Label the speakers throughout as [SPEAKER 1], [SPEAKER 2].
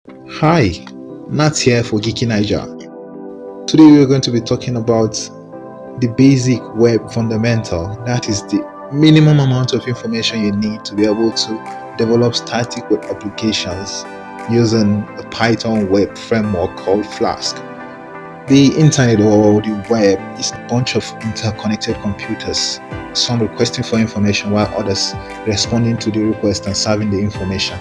[SPEAKER 1] Hi, Nat here for Geeky Niger. Today we are going to be talking about the basic web fundamental, that is the minimum amount of information you need to be able to develop static web applications using a Python web framework called Flask. The internet or the web is a bunch of interconnected computers, some requesting for information while others responding to the request and serving the information.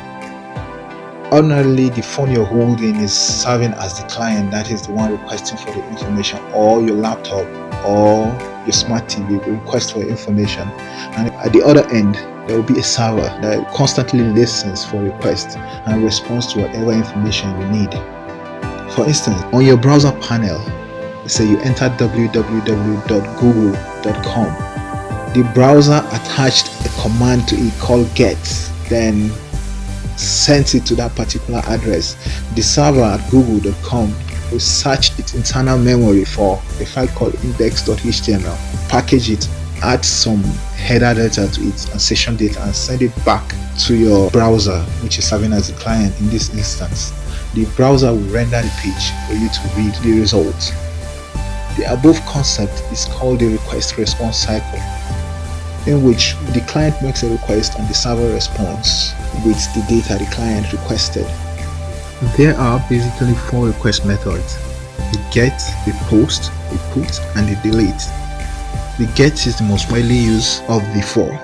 [SPEAKER 1] Ordinarily, the phone you're holding is serving as the client, that is the one requesting for the information, or your laptop or your smart TV will request for information. And at the other end, there will be a server that constantly listens for requests and responds to whatever information you need. For instance, on your browser panel, let's say you enter www.google.com. The browser attached a command to it called get, then sent it to that particular address. The server at google.com will search its internal memory for a file called index.html, package it, add some header data to it and session data, and send it back to your browser, which is serving as the client in this instance. The browser will render the page for you to read the results. The above concept is called the request response cycle, in which the client makes a request and the server responds with the data the client requested. There are basically four request methods: the get, the post, the put, and the delete. The get is the most widely used of the four.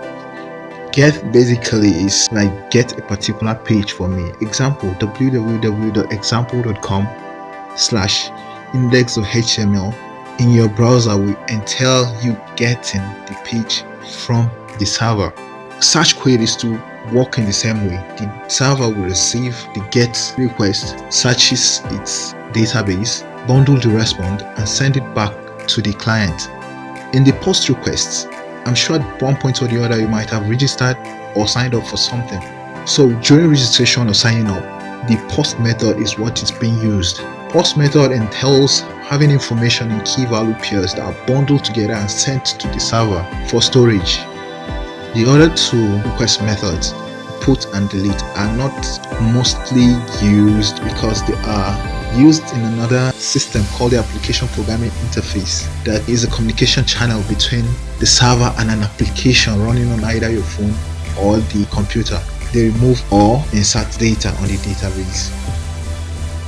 [SPEAKER 1] Get basically is like get a particular page for me. Example, www.example.com/index.html in your browser will entail you getting the page from the server. Search queries to work in the same way. The server will receive the get request, searches its database, bundle the response, and send it back to the client. In the post requests, I'm sure at one point or the other you might have registered or signed up for something. So during registration or signing up, the post method is what is being used. Post method entails having information in key value pairs that are bundled together and sent to the server for storage. The other two request methods, put and delete, are not mostly used because they are used in another system called the application programming interface, that is a communication channel between the server and an application running on either your phone or the computer. They remove or insert data on the database.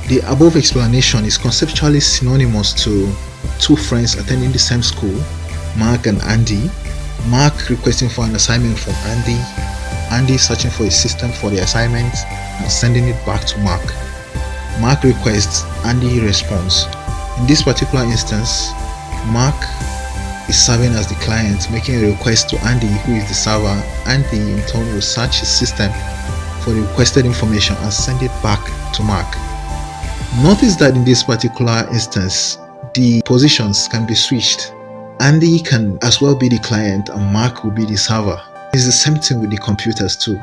[SPEAKER 1] The above explanation is conceptually synonymous to two friends attending the same school, Mark and Andy. Mark requesting for an assignment from Andy, Andy searching for a system for the assignment and sending it back to Mark. Mark requests, Andy responds. In this particular instance, Mark is serving as the client, making a request to Andy, who is the server. Andy in turn will search his system for the requested information and send it back to Mark. Notice that in this particular instance, the positions can be switched. Andy can as well be the client and Mark will be the server. It's the same thing with the computers too,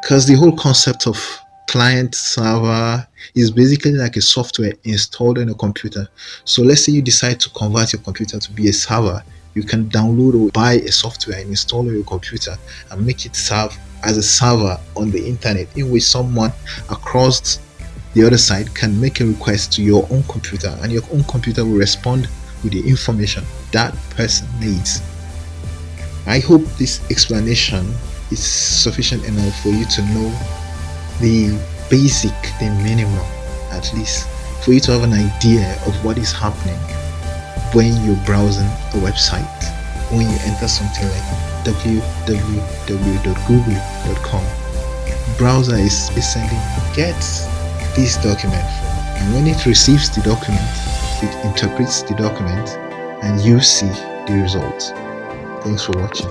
[SPEAKER 1] because the whole concept of client server is basically like a software installed on a computer. So let's say you decide to convert your computer to be a server, you can download or buy a software and install on your computer and make it serve as a server on the internet, in which someone across the other side can make a request to your own computer and your own computer will respond with the information that person needs. I hope this explanation is sufficient enough for you to know the basic, the minimum, at least, for you to have an idea of what is happening when you're browsing a website. When you enter something like www.google.com, browser is sending get this document, and when it receives the document, it interprets the document and you see the results. Thanks for watching.